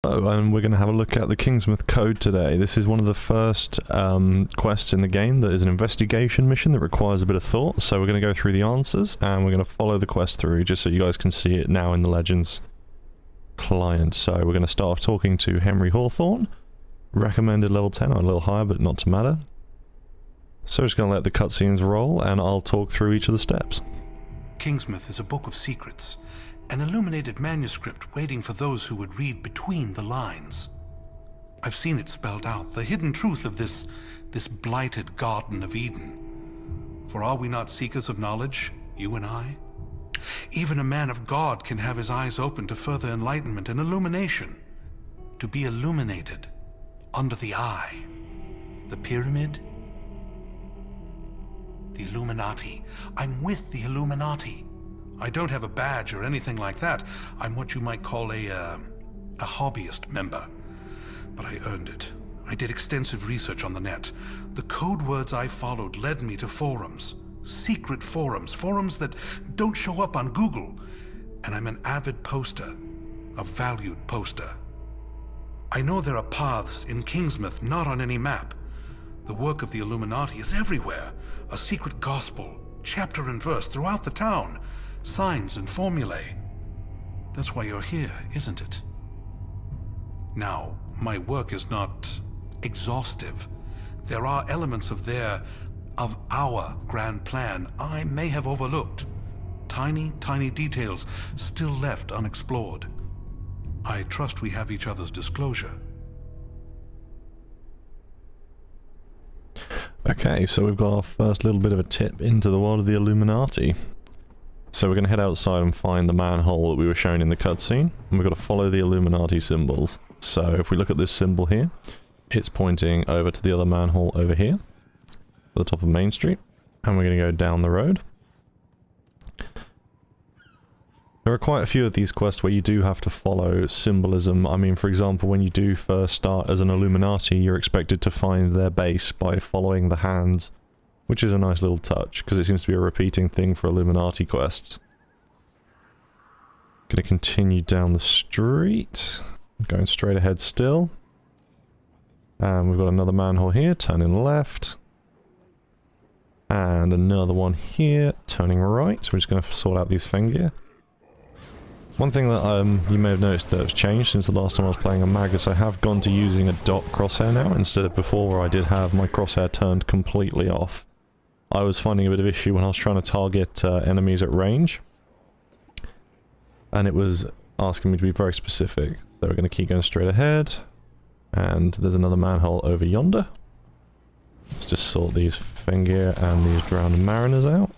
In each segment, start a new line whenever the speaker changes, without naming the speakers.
Oh, and we're going to have a look at the Kingsmouth code today. This is one of the first quests in the game that is an investigation mission that requires a bit of thought, so we're going to go through the answers and we're going to follow the quest through just so you guys can see it now in the Legends client. So we're going to start off talking to Henry Hawthorne, recommended level 10, or a little higher but not to matter. So just going to let the cutscenes roll and I'll talk through each of the steps.
Kingsmouth is a book of secrets, an illuminated manuscript waiting for those who would read between the lines. I've seen it spelled out, the hidden truth of this blighted Garden of Eden. For are we not seekers of knowledge, you and I? Even a man of God can have his eyes open to further enlightenment and illumination. To be illuminated under the eye. The pyramid? The Illuminati. I'm with the Illuminati. I don't have a badge or anything like that. I'm what you might call a hobbyist member. But I earned it. I did extensive research on the net. The code words I followed led me to forums. Secret forums. Forums that don't show up on Google. And I'm an avid poster. A valued poster. I know there are paths in Kingsmouth not on any map. The work of the Illuminati is everywhere. A secret gospel, chapter and verse throughout the town. Signs and formulae. That's why you're here, isn't it? Now, my work is not exhaustive. There are elements of our grand plan I may have overlooked. Tiny, tiny details still left unexplored. I trust we have each other's disclosure.
Okay, so we've got our first little bit of a tip into the world of the Illuminati. So we're going to head outside and find the manhole that we were shown in the cutscene, and we've got to follow the Illuminati symbols. So if we look at this symbol here, it's pointing over to the other manhole over here, at the top of Main Street, and we're going to go down the road. There are quite a few of these quests where you do have to follow symbolism. I mean, for example, when you do first start as an Illuminati, you're expected to find their base by following the hands, which is a nice little touch, because it seems to be a repeating thing for Illuminati quests. Gonna continue down the street, going straight ahead still. And we've got another manhole here, turning left. And another one here, turning right. So we're just gonna sort out these Fenrir. One thing that you may have noticed that has changed since the last time I was playing a Magus, I have gone to using a dot crosshair now, instead of before where I did have my crosshair turned completely off. I was finding a bit of issue when I was trying to target enemies at range, and it was asking me to be very specific. So we're going to keep going straight ahead, and there's another manhole over yonder. Let's just sort these Fenrir and these drowned mariners out.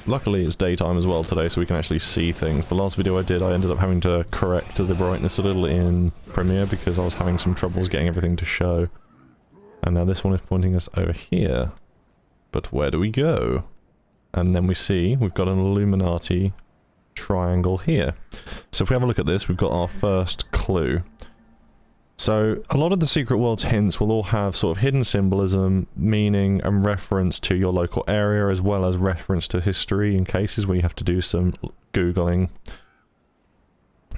Luckily it's daytime as well today, so we can actually see things. The last video I did, I ended up having to correct the brightness a little in Premiere because I was having some troubles getting everything to show. And now this one is pointing us over here. But where do we go? And then we see we've got an Illuminati triangle here. So if we have a look at this, we've got our first clue. So a lot of the Secret World's hints will all have sort of hidden symbolism, meaning and reference to your local area, as well as reference to history in cases where you have to do some Googling.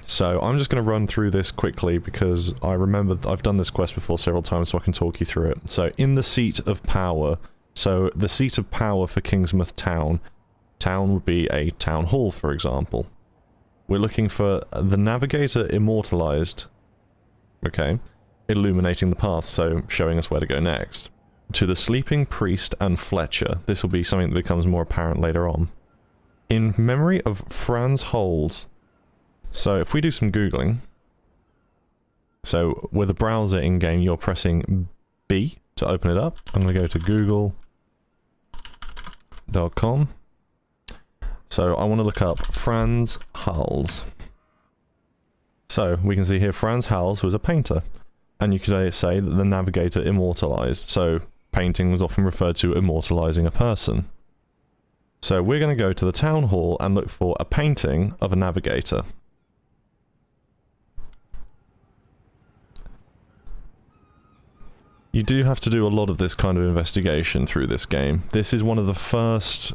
So I'm just going to run through this quickly because I remember I've done this quest before several times, so I can talk you through it. So in the seat of power, so the seat of power for Kingsmouth town would be a town hall, for example. We're looking for the navigator immortalized. Okay, illuminating the path, so showing us where to go next. To the sleeping priest and Fletcher. This will be something that becomes more apparent later on. In memory of Franz Holz. So if we do some Googling. So with a browser in-game, you're pressing B to open it up. I'm going to go to google.com. So I want to look up Franz Hals. So, we can see here Franz Hals was a painter, and you could say that the navigator immortalized, so painting was often referred to immortalizing a person. So we're going to go to the town hall and look for a painting of a navigator. You do have to do a lot of this kind of investigation through this game. This is one of the first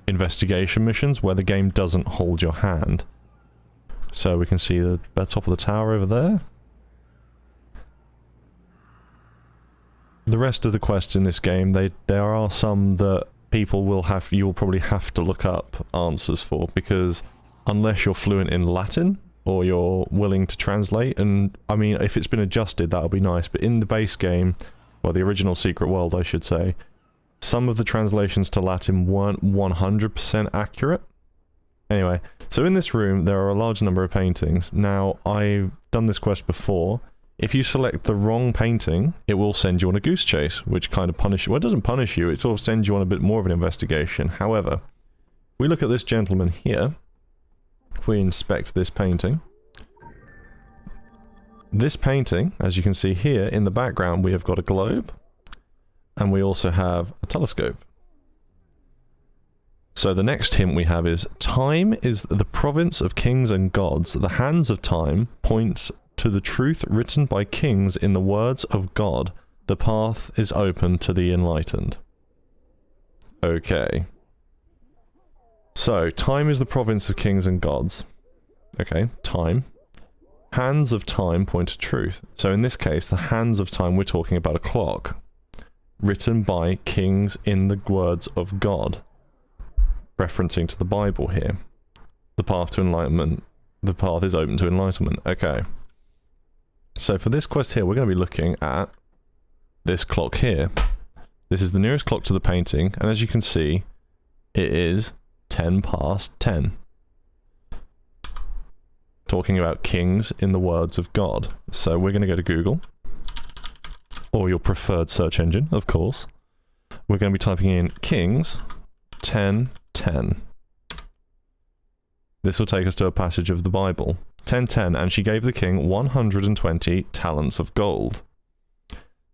investigation missions where the game doesn't hold your hand. So we can see the top of the tower over there. The rest of the quests in this game, there are some that you'll probably have to look up answers for, because unless you're fluent in Latin, or you're willing to translate, and I mean, if it's been adjusted, that'll be nice, but in the base game, well, the original Secret World, I should say, some of the translations to Latin weren't 100% accurate. Anyway, so in this room, there are a large number of paintings. Now, I've done this quest before. If you select the wrong painting, it will send you on a goose chase, which kind of punishes you. Well, it doesn't punish you, it sort of sends you on a bit more of an investigation. However, if we look at this gentleman here, if we inspect this painting, as you can see here, in the background, we have got a globe, and we also have a telescope. So the next hint we have is, time is the province of kings and gods. The hands of time point to the truth written by kings in the words of God. The path is open to the enlightened. Okay. So, time is the province of kings and gods. Okay, time. Hands of time point to truth. So in this case, the hands of time, we're talking about a clock. Written by kings in the words of God. Referencing to the Bible here. The path to enlightenment. The path is open to enlightenment. Okay. So for this quest here, we're going to be looking at this clock here. This is the nearest clock to the painting, and as you can see, it is 10 past 10. Talking about kings in the words of God. So we're going to go to Google, or your preferred search engine, of course. We're going to be typing in kings 10:10. This will take us to a passage of the Bible. 10:10, and she gave the king 120 talents of gold.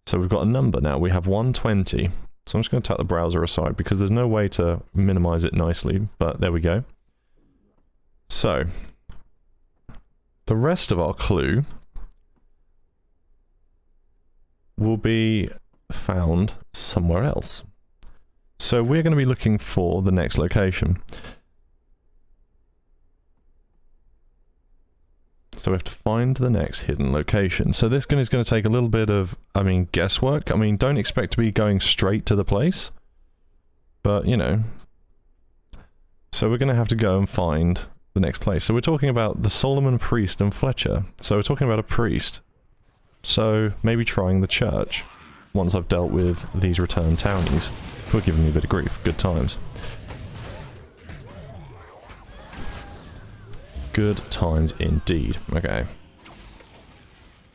So we've got a number now. We have 120. So I'm just going to tap the browser aside because there's no way to minimize it nicely, but there we go. So, the rest of our clue will be found somewhere else. So we're going to be looking for the next location. So we have to find the next hidden location. So this is going to take a little bit of, guesswork. Don't expect to be going straight to the place. But, you know. So we're going to have to go and find the next place. So we're talking about the Solomon priest and Fletcher. So we're talking about a priest. So maybe trying the church. Once I've dealt with these returned townies who are giving me a bit of grief. Good times. Good times indeed. Okay.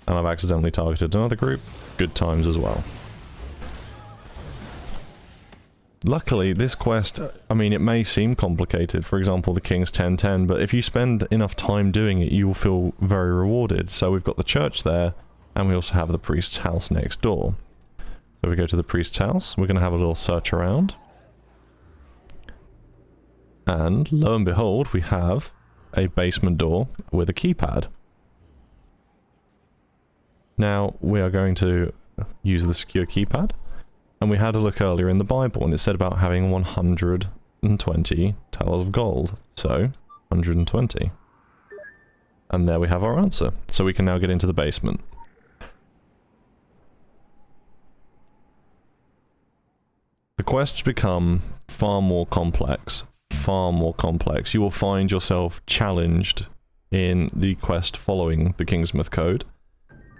And I've accidentally targeted another group. Good times as well. Luckily, this quest, it may seem complicated. For example, the King's 10:10, but if you spend enough time doing it, you will feel very rewarded. So we've got the church there, and we also have the priest's house next door. So we go to the priest's house. We're going to have a little search around. And lo and behold, we have a basement door with a keypad. Now, we are going to use the secure keypad. And we had a look earlier in the Bible, and it said about having 120 talents of gold. So, 120. And there we have our answer. So we can now get into the basement. The quests become far more complex. Far more complex. You will find yourself challenged in the quest following the Kingsmouth code.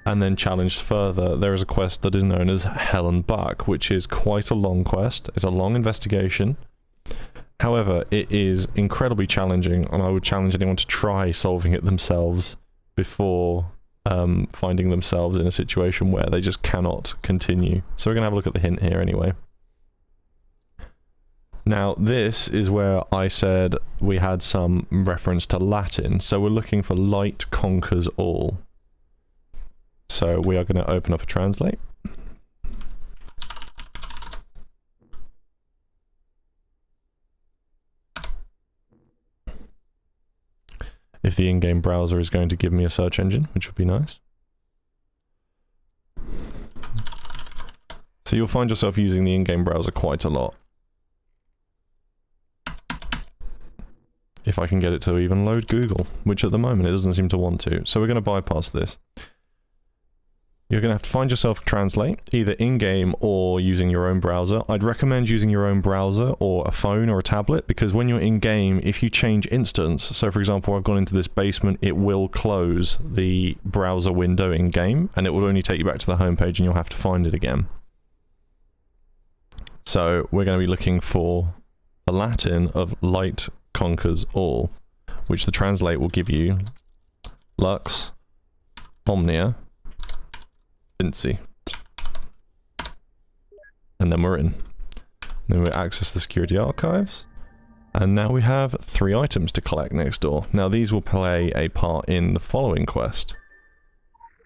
And then challenged further, there is a quest that is known as Hell and Back, which is quite a long quest. It's a long investigation. However, it is incredibly challenging, and I would challenge anyone to try solving it themselves before finding themselves in a situation where they just cannot continue. So we're going to have a look at the hint here anyway. Now, this is where I said we had some reference to Latin, so we're looking for light conquers all. So we are going to open up a translate. If the in-game browser is going to give me a search engine, which would be nice. So you'll find yourself using the in-game browser quite a lot. if I can get it to even load Google, which at the moment it doesn't seem to want to. So we're going to bypass this. You're going to have to find yourself Translate, either in-game or using your own browser. I'd recommend using your own browser or a phone or a tablet, because when you're in-game, if you change instance, so for example, I've gone into this basement, it will close the browser window in-game, and it will only take you back to the home page and you'll have to find it again. So we're going to be looking for the Latin of light conquers all, which the Translate will give you Lux, Omnia, Vinci. And then we're in. Then we access the security archives. And now we have 3 items to collect next door. Now these will play a part in the following quest,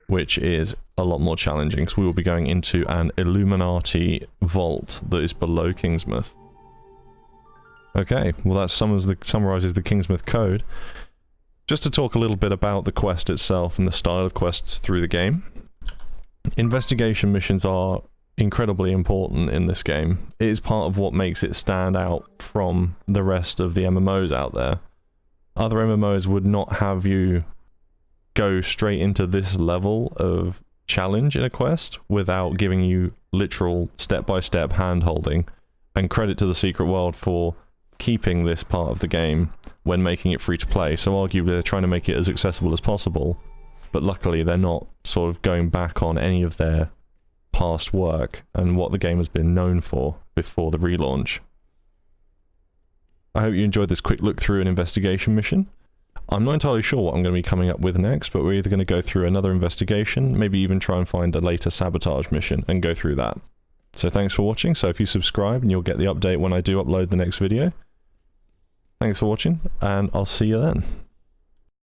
which is a lot more challenging, because we will be going into an Illuminati vault that is below Kingsmouth. Okay, well that summarizes the Kingsmouth code. Just to talk a little bit about the quest itself and the style of quests through the game. Investigation missions are incredibly important in this game. It is part of what makes it stand out from the rest of the MMOs out there. Other MMOs would not have you go straight into this level of challenge in a quest without giving you literal step-by-step hand-holding, and credit to the Secret World for keeping this part of the game when making it free to play. So arguably they're trying to make it as accessible as possible, but luckily they're not sort of going back on any of their past work and what the game has been known for before the relaunch. I hope you enjoyed this quick look through an investigation mission. I'm not entirely sure what I'm going to be coming up with next, but we're either going to go through another investigation, maybe even try and find a later sabotage mission and go through that. So thanks for watching. So if you subscribe, and you'll get the update when I do upload the next video. Thanks for watching, and I'll see you then.